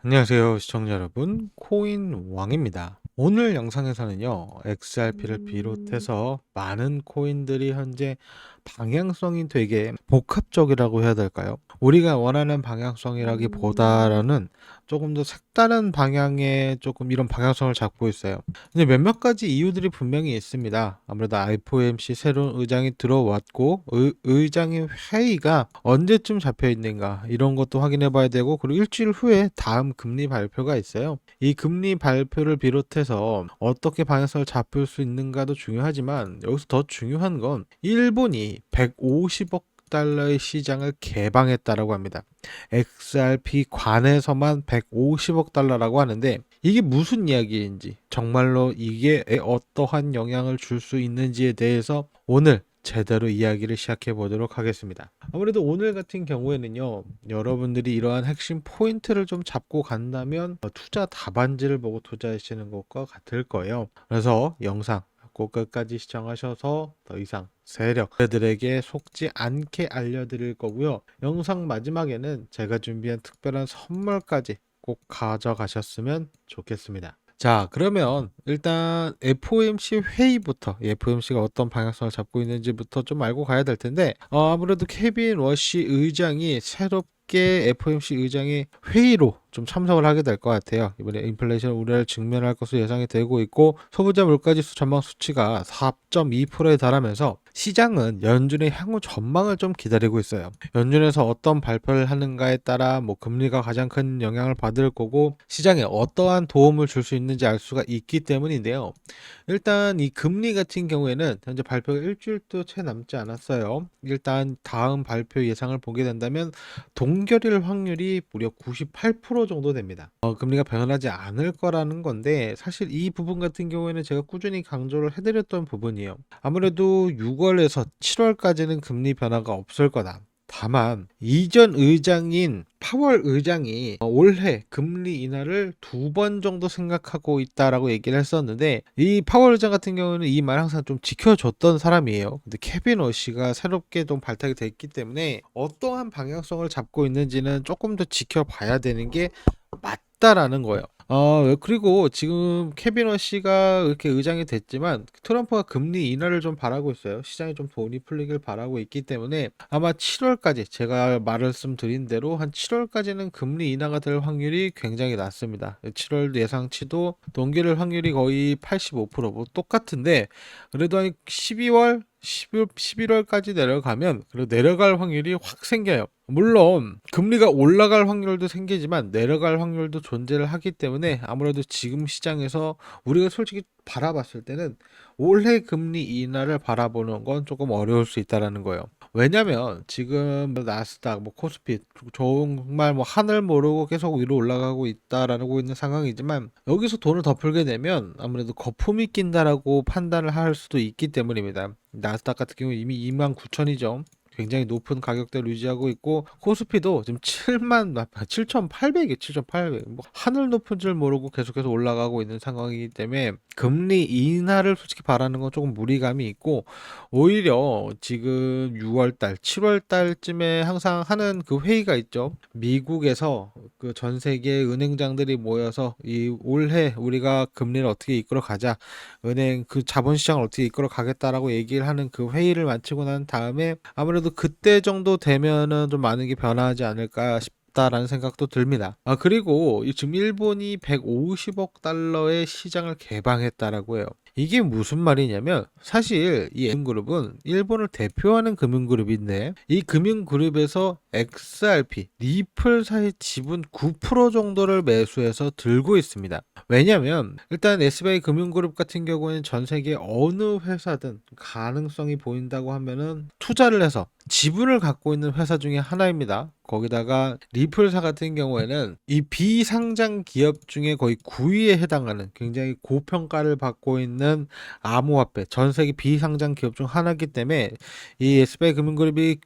안녕하세요, 시청자 여러분. 코인왕입니다. 오늘 영상에서는요, XRP를 비롯해서 많은 코인들이 현재 방향성이 되게 복합적이라고 해야 될까요? 우리가 원하는 방향성이라기보다는 조금 더 색다른 방향의 조금 이런 방향성을 잡고 있어요. 근데 몇몇 가지 이유들이 분명히 있습니다. 아무래도 FOMC 새로운 의장이 들어왔고, 의장의 회의가 언제쯤 잡혀 있는가, 이런 것도 확인해 봐야 되고, 그리고 일주일 후에 다음 금리 발표가 있어요. 이 금리 발표를 비롯해서 어떻게 방향성을 잡을 수 있는가도 중요하지만, 여기서 더 중요한 건 일본이 150억 달러의 시장을 개방했다라고 합니다. XRP 관에서만 150억 달러라고 하는데, 이게 무슨 이야기인지, 정말로 이게 어떠한 영향을 줄 수 있는지에 대해서 오늘 제대로 이야기를 시작해 보도록 하겠습니다. 아무래도 오늘 같은 경우에는요, 여러분들이 이러한 핵심 포인트를 좀 잡고 간다면 투자 답안지를 보고 투자하시는 것과 같을 거예요. 그래서 영상 꼭 끝까지 시청하셔서 더 이상 세력들에게 속지 않게 알려드릴 거고요. 영상 마지막에는 제가 준비한 특별한 선물까지 꼭 가져가셨으면 좋겠습니다. 자, 그러면 일단 FOMC 회의부터, FOMC가 어떤 방향성을 잡고 있는지부터 좀 알고 가야 될 텐데, 아무래도 케빈 워시 의장이 새롭게 FOMC 의장이 회의로 좀 참석을 하게 될 것 같아요. 이번에 인플레이션 우려를 직면할 것으로 예상이 되고 있고, 소비자 물가지수 전망 수치가 4.2%에 달하면서 시장은 연준의 향후 전망을 좀 기다리고 있어요. 연준에서 어떤 발표를 하는가에 따라 금리가 가장 큰 영향을 받을 거고, 시장에 어떠한 도움을 줄 수 있는지 알 수가 있기 때문인데요. 일단 이 금리 같은 경우에는 현재 발표가 일주일도 채 남지 않았어요. 일단 다음 발표 예상을 보게 된다면 동결일 확률이 무려 98% 정도 됩니다. 금리가 변하지 않을 거라는 건데, 사실 이 부분 같은 경우에는 제가 꾸준히 강조를 해드렸던 부분이에요. 아무래도 6월에서 7월까지는 금리 변화가 없을 거다. 다만 이전 의장인 파월 의장이 올해 금리 인하를 2번 정도 생각하고 있다라고 얘기를 했었는데, 이 파월 의장 같은 경우는 이 말 항상 좀 지켜줬던 사람이에요. 근데 케빈 워시가 새롭게 좀 발탁이 됐기 때문에 어떠한 방향성을 잡고 있는지는 조금 더 지켜봐야 되는 게 맞다라는 거예요. 그리고 지금 케빈 워시가 이렇게 의장이 됐지만 트럼프가 금리 인하를 좀 바라고 있어요. 시장에 좀 돈이 풀리길 바라고 있기 때문에 아마 7월까지, 제가 말씀드린 대로 한 7월까지는 금리 인하가 될 확률이 굉장히 낮습니다. 7월 예상치도 동결일 확률이 거의 85%뭐 똑같은데, 그래도 한 12월 11월까지 내려가면, 그리고 내려갈 확률이 확 생겨요. 물론 금리가 올라갈 확률도 생기지만 내려갈 확률도 존재를 하기 때문에, 아무래도 지금 시장에서 우리가 솔직히 바라봤을 때는 올해 금리 인하를 바라보는 건 조금 어려울 수 있다라는 거예요. 왜냐면 지금 나스닥, 코스피 정말 하늘 모르고 계속 위로 올라가고 있다라고 있는 상황이지만, 여기서 돈을 더 풀게 되면 아무래도 거품이 낀다라고 판단을 할 수도 있기 때문입니다. 나스닥 같은 경우 이미 29,000이죠. 굉장히 높은 가격대를 유지하고 있고, 코스피도 지금 7,800이 7,800, 하늘 높은 줄 모르고 계속해서 올라가고 있는 상황이기 때문에 금리 인하를 솔직히 바라는 건 조금 무리감이 있고, 오히려 지금 6월달 7월달쯤에 항상 하는 그 회의가 있죠. 미국에서 그 전 세계 은행장들이 모여서 이 올해 우리가 금리를 어떻게 이끌어 가자, 은행 그 자본시장을 어떻게 이끌어 가겠다라고 얘기를 하는 그 회의를 마치고 난 다음에 아무래도 그때 정도 되면은 좀 많은 게 변하지 않을까 싶다라는 생각도 듭니다. 그리고 지금 일본이 150억 달러의 시장을 개방했다라고 해요. 이게 무슨 말이냐면, 사실 이 금융그룹은 일본을 대표하는 금융그룹인데, 이 금융그룹에서 XRP, 리플사의 지분 9% 정도를 매수해서 들고 있습니다. 왜냐면 일단 SBI 금융그룹 같은 경우에는 전 세계 어느 회사든 가능성이 보인다고 하면은 투자를 해서 지분을 갖고 있는 회사 중에 하나입니다. 거기다가 리플사 같은 경우에는 이 비상장 기업 중에 거의 9위에 해당하는 굉장히 고평가를 받고 있는 암호화폐 전 세계 비상장 기업 중 하나이기 때문에 이 SBI 금융그룹이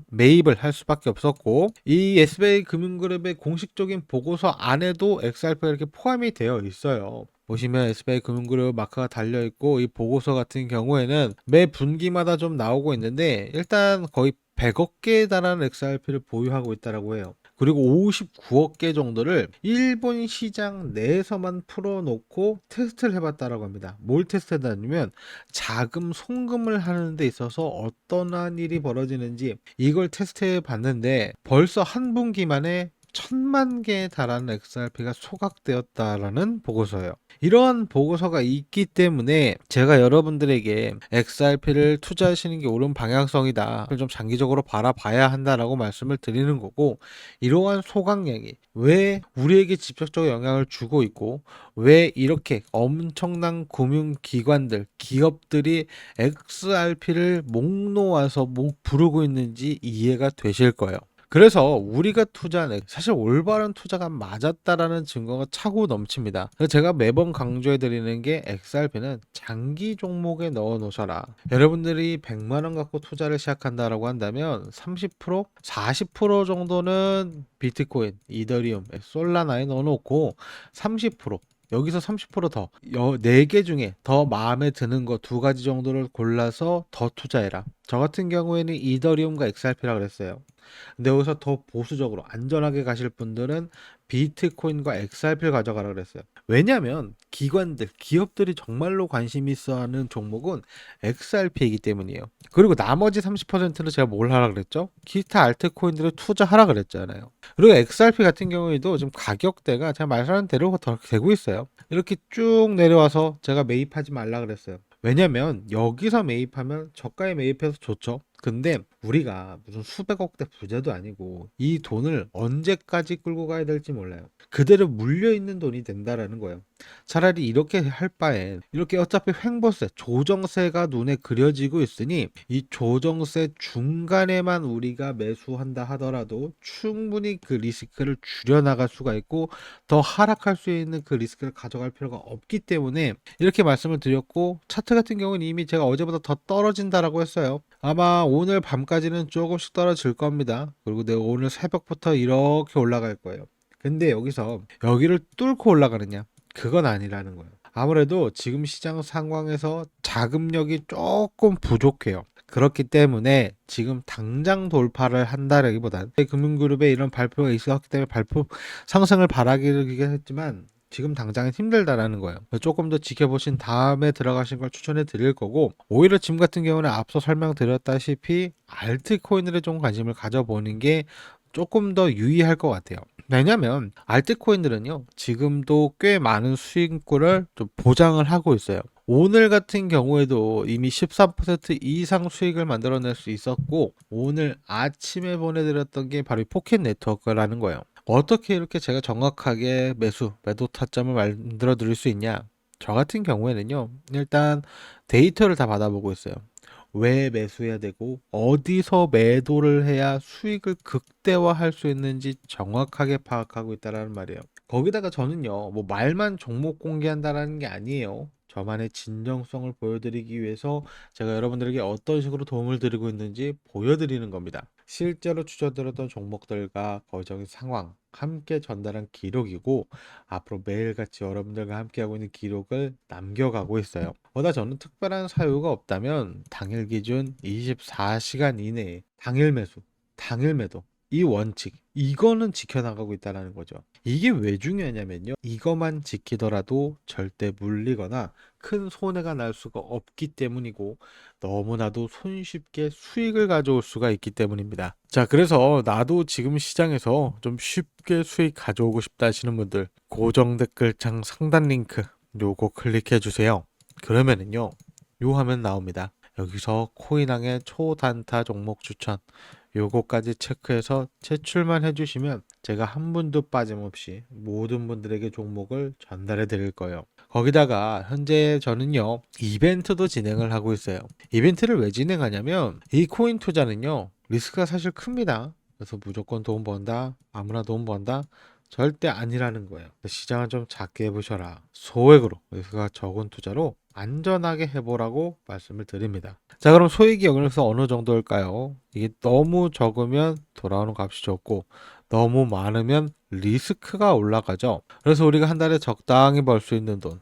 매입을 할 수밖에 없었고, 이 SBI 금융그룹의 공식적인 보고서 안에도 XRP가 이렇게 포함이 되어 있어요. 보시면 SBI 금융그룹 마크가 달려 있고, 이 보고서 같은 경우에는 매 분기마다 좀 나오고 있는데, 일단 거의 100억 개에 달하는 XRP를 보유하고 있다라고 해요. 그리고 59억 개 정도를 일본 시장 내에서만 풀어놓고 테스트를 해봤다라고 합니다. 뭘 테스트했냐면 자금 송금을 하는 데 있어서 어떠한 일이 벌어지는지 이걸 테스트해 봤는데 벌써 한 분기만에 1000만 개에 달하는 XRP가 소각되었다라는 보고서예요. 이러한 보고서가 있기 때문에 제가 여러분들에게 XRP를 투자하시는 게 옳은 방향성이다. 좀 장기적으로 바라봐야 한다라고 말씀을 드리는 거고, 이러한 소각량이 왜 우리에게 직접적으로 영향을 주고 있고, 왜 이렇게 엄청난 금융기관들, 기업들이 XRP를 목 놓아서 목 부르고 있는지 이해가 되실 거예요. 그래서 우리가 투자는 사실 올바른 투자가 맞았다라는 증거가 차고 넘칩니다. 그래서 제가 매번 강조해 드리는 게 XRP는 장기 종목에 넣어 놓으셔라. 여러분들이 100만 원 갖고 투자를 시작한다라고 한다면 30%, 40% 정도는 비트코인, 이더리움, 솔라나에 넣어 놓고 30%, 여기서 30% 더, 4개 중에 더 마음에 드는 거 2가지 정도를 골라서 더 투자해라. 저 같은 경우에는 이더리움과 XRP라고 그랬어요. 근데 여기서 더 보수적으로 안전하게 가실 분들은 비트코인과 XRP를 가져가라 그랬어요. 왜냐하면 기관들, 기업들이 정말로 관심 있어 하는 종목은 XRP이기 때문이에요. 그리고 나머지 30%는 제가 뭘 하라 그랬죠? 기타 알트코인들을 투자하라 그랬잖아요. 그리고 XRP 같은 경우에도 지금 가격대가 제가 말하는 대로 더 되고 있어요. 이렇게 쭉 내려와서 제가 매입하지 말라 그랬어요. 왜냐면 여기서 매입하면 저가에 매입해서 좋죠. 근데 우리가 무슨 수백억대 부자도 아니고 이 돈을 언제까지 끌고 가야 될지 몰라요. 그대로 물려있는 돈이 된다라는 거예요. 차라리 이렇게 할 바엔 이렇게 어차피 횡보세, 조정세가 눈에 그려지고 있으니 이 조정세 중간에만 우리가 매수한다 하더라도 충분히 그 리스크를 줄여나갈 수가 있고 더 하락할 수 있는 그 리스크를 가져갈 필요가 없기 때문에 이렇게 말씀을 드렸고, 차트 같은 경우는 이미 제가 어제보다 더 떨어진다라고 했어요. 아마 오늘 밤까지는 조금씩 떨어질 겁니다. 그리고 내가 오늘 새벽부터 이렇게 올라갈 거예요. 근데 여기서 여기를 뚫고 올라가느냐? 그건 아니라는 거예요. 아무래도 지금 시장 상황에서 자금력이 조금 부족해요. 그렇기 때문에 지금 당장 돌파를 한다라기보단 금융그룹에 이런 발표가 있었기 때문에 발표 상승을 바라기는 했지만 지금 당장은 힘들다라는 거예요. 조금 더 지켜보신 다음에 들어가신 걸 추천해 드릴 거고, 오히려 지금 같은 경우는 앞서 설명드렸다시피 알트코인들에 좀 관심을 가져보는 게 조금 더 유의할 것 같아요. 왜냐면 알트코인들은요 지금도 꽤 많은 수익률을 좀 보장을 하고 있어요. 오늘 같은 경우에도 이미 13% 이상 수익을 만들어낼 수 있었고, 오늘 아침에 보내드렸던 게 바로 포켓 네트워크라는 거예요. 어떻게 이렇게 제가 정확하게 매도 타점을 만들어 드릴 수 있냐? 저 같은 경우에는요, 일단 데이터를 다 받아보고 있어요. 왜 매수해야 되고, 어디서 매도를 해야 수익을 극대화할 수 있는지 정확하게 파악하고 있다는 말이에요. 거기다가 저는요, 뭐 말만 종목 공개한다라는 게 아니에요. 저만의 진정성을 보여드리기 위해서 제가 여러분들에게 어떤 식으로 도움을 드리고 있는지 보여드리는 겁니다. 실제로 추천드렸던 종목들과 거정의 상황 함께 전달한 기록이고, 앞으로 매일같이 여러분들과 함께하고 있는 기록을 남겨가고 있어요. 저는 특별한 사유가 없다면 당일 기준 24시간 이내에 당일 매수, 당일 매도, 이 원칙, 이거는 지켜나가고 있다는 거죠. 이게 왜 중요하냐면요, 이것만 지키더라도 절대 물리거나 큰 손해가 날 수가 없기 때문이고, 너무나도 손쉽게 수익을 가져올 수가 있기 때문입니다. 자, 그래서 나도 지금 시장에서 좀 쉽게 수익 가져오고 싶다 하시는 분들, 고정 댓글창 상단 링크 요거 클릭해 주세요. 그러면은요, 요 화면 나옵니다. 여기서 코인왕의 초단타 종목 추천, 요거까지 체크해서 제출만 해주시면 제가 한 분도 빠짐없이 모든 분들에게 종목을 전달해 드릴 거예요. 거기다가 현재 저는요, 이벤트도 진행을 하고 있어요. 이벤트를 왜 진행하냐면 이 코인 투자는요, 리스크가 사실 큽니다. 그래서 무조건 돈 번다, 아무나 돈 번다, 절대 아니라는 거예요. 시장을 좀 작게 해보셔라. 소액으로, 리스크가 적은 투자로 안전하게 해보라고 말씀을 드립니다. 자, 그럼 소액이 여기서 어느 정도일까요? 이게 너무 적으면 돌아오는 값이 적고, 너무 많으면 리스크가 올라가죠. 그래서 우리가 한 달에 적당히 벌 수 있는 돈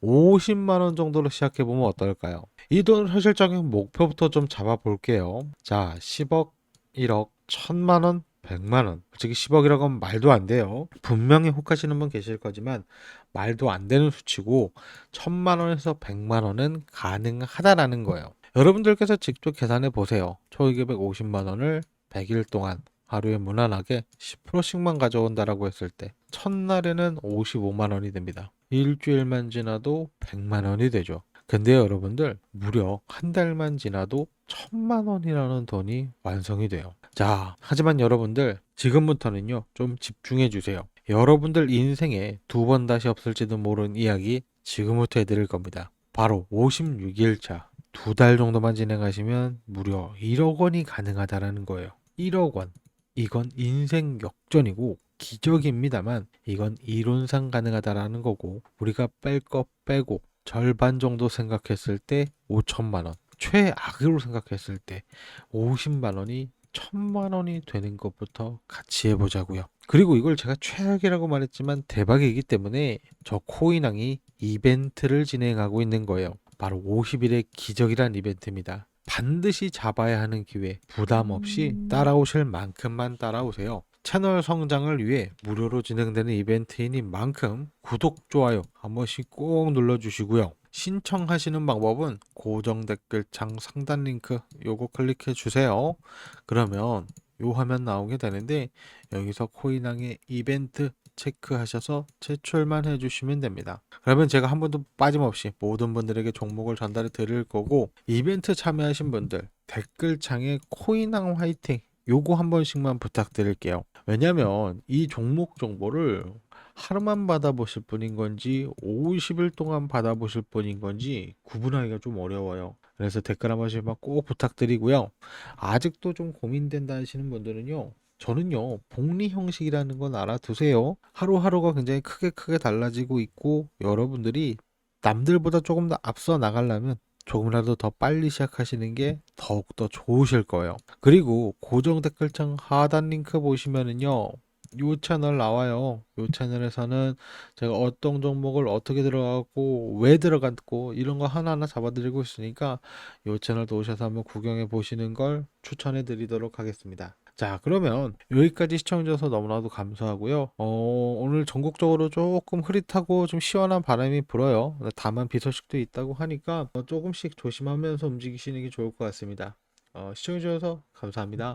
50만 원 정도로 시작해 보면 어떨까요? 이 돈 현실적인 목표부터 좀 잡아 볼게요. 자, 10억, 1억, 1000만 원, 100만 원. 솔직히 10억이라고 하면 말도 안 돼요. 분명히 혹하시는 분 계실 거지만 말도 안 되는 수치고 1000만 원에서 100만 원은 가능하다라는 거예요. 여러분들께서 직접 계산해 보세요. 초기계획 50만 원을 100일 동안 하루에 무난하게 10%씩만 가져온다라고 했을 때 첫날에는 55만 원이 됩니다. 일주일만 지나도 100만 원이 되죠. 근데 여러분들 무려 한 달만 지나도 1000만 원이라는 돈이 완성이 돼요. 자, 하지만 여러분들 지금부터는요 좀 집중해 주세요. 여러분들 인생에 두 번 다시 없을지도 모르는 이야기 지금부터 해드릴 겁니다. 바로 56일차 두 달 정도만 진행하시면 무려 1억 원이 가능하다라는 거예요. 1억 원. 이건 인생 역전이고 기적입니다만 이건 이론상 가능하다라는 거고 우리가 뺄 거 빼고 절반 정도 생각했을 때 5천만 원. 최악으로 생각했을 때 50만 원이 1000만 원이 되는 것부터 같이 해보자고요. 그리고 이걸 제가 최악이라고 말했지만 대박이기 때문에 저 코인왕이 이벤트를 진행하고 있는 거예요. 바로 50일의 기적이란 이벤트입니다. 반드시 잡아야 하는 기회, 부담 없이 따라오실 만큼만 따라오세요. 채널 성장을 위해 무료로 진행되는 이벤트인 만큼 구독, 좋아요 한 번씩 꼭 눌러주시고요. 신청하시는 방법은 고정 댓글창 상단 링크 요거 클릭해 주세요. 그러면 요 화면 나오게 되는데 여기서 코인왕의 이벤트 체크하셔서 제출만 해주시면 됩니다. 그러면 제가 한 번도 빠짐없이 모든 분들에게 종목을 전달해 드릴 거고 이벤트 참여하신 분들 댓글창에 코인왕 화이팅 요거 한 번씩만 부탁드릴게요. 왜냐면 이 종목 정보를 하루만 받아보실 분인 건지 50일 동안 받아보실 분인 건지 구분하기가 좀 어려워요. 그래서 댓글 한 번씩만 꼭 부탁드리고요. 아직도 좀 고민된다 하시는 분들은요. 저는요, 복리 형식이라는 건 알아두세요. 하루하루가 굉장히 크게 달라지고 있고, 여러분들이 남들보다 조금 더 앞서 나가려면 조금이라도 더 빨리 시작하시는 게 더욱더 좋으실 거예요. 그리고 고정 댓글창 하단 링크 보시면은요, 요 채널 나와요. 요 채널에서는 제가 어떤 종목을 어떻게 들어가고 왜 들어갔고 이런 거 하나하나 잡아드리고 있으니까 요 채널도 오셔서 한번 구경해 보시는 걸 추천해 드리도록 하겠습니다. 자, 그러면 여기까지 시청해주셔서 너무나도 감사하고요. 오늘 전국적으로 조금 흐릿하고 좀 시원한 바람이 불어요. 다만 비 소식도 있다고 하니까 조금씩 조심하면서 움직이시는 게 좋을 것 같습니다. 시청해주셔서 감사합니다.